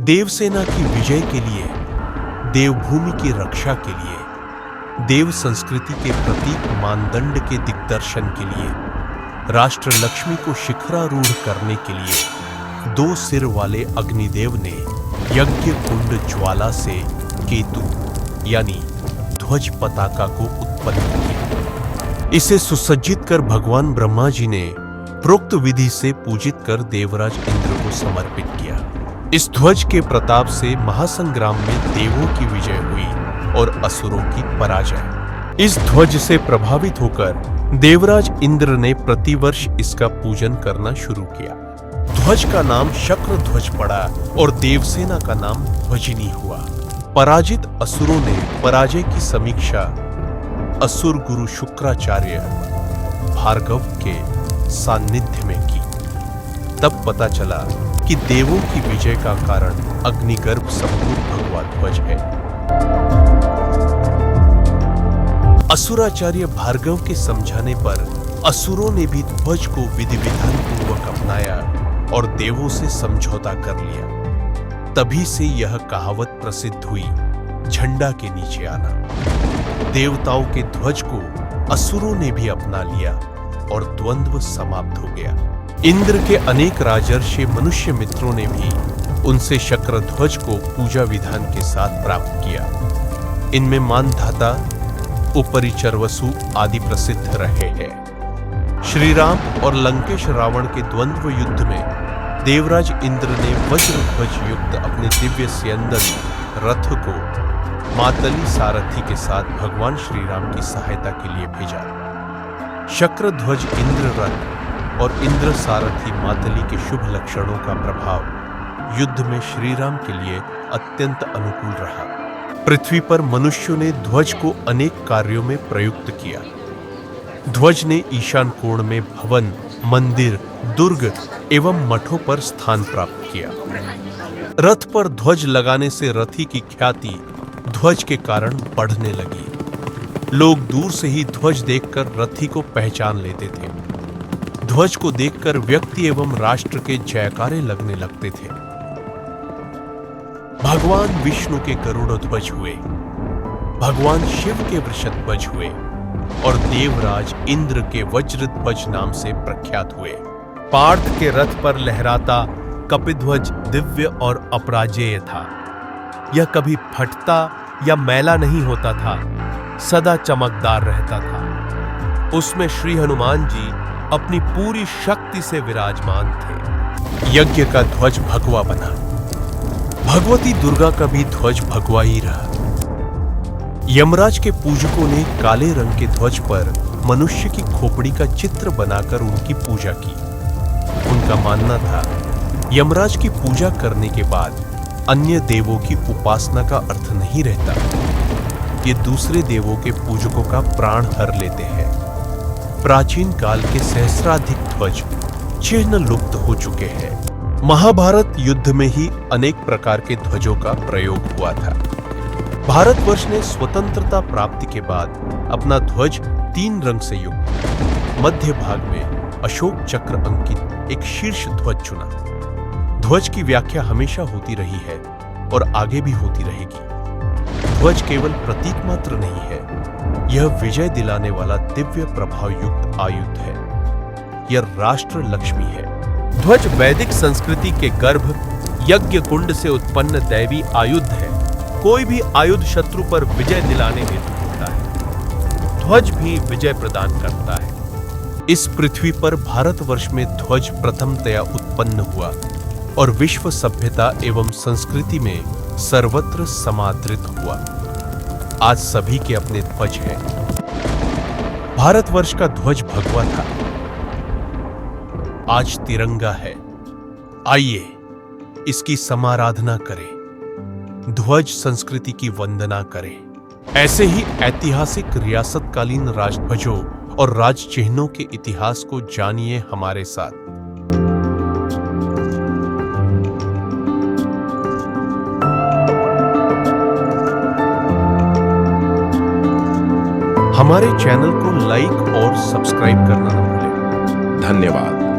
देवसेना की विजय के लिए, देवभूमि की रक्षा के लिए, देव संस्कृति के प्रतीक मानदंड के दिग्दर्शन के लिए, राष्ट्र लक्ष्मी को शिखरारूढ़ करने के लिए 2 सिर वाले अग्निदेव ने यज्ञ कुंड ज्वाला से केतु यानी ध्वज पताका को उत्पन्न किया। इसे सुसज्जित कर भगवान ब्रह्मा जी ने प्रोक्त विधि से पूजित कर देवराज इंद्र को समर्पित किया। इस ध्वज के प्रताप से महासंग्राम में देवों की विजय हुई और असुरों की पराजय। इस ध्वज से प्रभावित होकर देवराज इंद्र ने प्रतिवर्ष इसका पूजन करना शुरू किया। ध्वज का नाम शक्र ध्वज पड़ा और देवसेना का नाम ध्वजिनी हुआ। पराजित असुरों ने पराजय की समीक्षा असुर गुरु शुक्राचार्य भार्गव के सानिध्य में की। तब पता चला कि देवों की विजय का कारण अग्निगर्भ संभूत भगवा ध्वज है। असुराचार्य भार्गव के समझाने पर असुरों ने भी ध्वज को विधि विधान पूर्वक अपनाया और देवों से समझौता कर लिया। तभी से यह कहावत प्रसिद्ध हुई, झंडा के नीचे आना। देवताओं के ध्वज को असुरों ने भी अपना लिया और द्वंद्व समाप्त हो गया। इंद्र के अनेक राजर्षि मनुष्य मित्रों ने भी उनसे शक्र ध्वज को पूजा विधान के साथ प्राप्त किया। इनमें मानधाता, उपरिचरवसु आदि प्रसिद्ध रहे हैं। श्री राम और लंकेश रावण के द्वंद्व युद्ध में देवराज इंद्र ने वज्र ध्वज युक्त अपने दिव्य स्यंदन रथ को मातली सारथी के साथ भगवान श्री राम की सहायता के लिए भेजा। शक्र ध्वज इंद्र रथ और इंद्र सारथी मातली के शुभ लक्षणों का प्रभाव युद्ध में श्री राम के लिए अत्यंत अनुकूल रहा। पृथ्वी पर मनुष्यों ने ध्वज को अनेक कार्यों में प्रयुक्त किया। ध्वज ने ईशान कोण में भवन, मंदिर, दुर्ग एवं मठों पर स्थान प्राप्त किया। रथ पर ध्वज लगाने से रथी की ख्याति ध्वज के कारण बढ़ने लगी। लोग दूर से ही ध्वज देखकर रथी को पहचान लेते थे। ध्वज को देखकर व्यक्ति एवं राष्ट्र के जयकारे लगने लगते थे। भगवान विष्णु के गरुड़ ध्वज हुए, भगवान शिव के वृषध्वज हुए और देवराज इंद्र के वज्र ध्वज नाम से प्रख्यात हुए। पार्थ के रथ पर लहराता कपिध्वज दिव्य और अपराजेय था। यह कभी फटता या मैला नहीं होता था, सदा चमकदार रहता था। उसमें श्री हनुमान जी अपनी पूरी शक्ति से विराजमान थे। यज्ञ का ध्वज भगवा बना। भगवती दुर्गा का भी ध्वज भगवा ही रहा। यमराज के पूजकों ने काले रंग के ध्वज पर मनुष्य की खोपड़ी का चित्र बनाकर उनकी पूजा की। उनका मानना था, यमराज की पूजा करने के बाद अन्य देवों की उपासना का अर्थ नहीं रहता। ये दूसरे देवों के पूजकों का प्राण हर लेते हैं। प्राचीन काल के सहस्राधिक ध्वज चिन्ह लुप्त हो चुके हैं। महाभारत युद्ध में ही अनेक प्रकार के ध्वजों का प्रयोग हुआ था। भारतवर्ष ने स्वतंत्रता प्राप्ति के बाद अपना ध्वज 3 रंग से युक्त मध्य भाग में अशोक चक्र अंकित एक शीर्ष ध्वज चुना। ध्वज की व्याख्या हमेशा होती रही है और आगे भी होती रहेगी। ध्वज केवल प्रतीक मात्र नहीं है, यह विजय दिलाने वाला दिव्य प्रभाव युक्त आयुध है। यह राष्ट्र लक्ष्मी है। ध्वज वैदिक संस्कृति के गर्भ यज्ञ कुंड से उत्पन्न दैवी आयुध है। कोई भी आयुध शत्रु पर विजय दिलाने हेतु होता है। ध्वज भी विजय प्रदान करता है। इस पृथ्वी पर भारतवर्ष में ध्वज प्रथमतया उत्पन्न हुआ और विश्व सभ्यता एवं संस्कृति में सर्वत्र समादृत हुआ। आज सभी के अपने ध्वज हैं। भारतवर्ष का ध्वज भगवा था, आज तिरंगा है। आइए इसकी समाराधना करें, ध्वज संस्कृति की वंदना करें। ऐसे ही ऐतिहासिक रियासतकालीन राजध्वजों और राज चिन्हों के इतिहास को जानिए हमारे साथ। हमारे चैनल को लाइक और सब्सक्राइब करना न भूलें। धन्यवाद।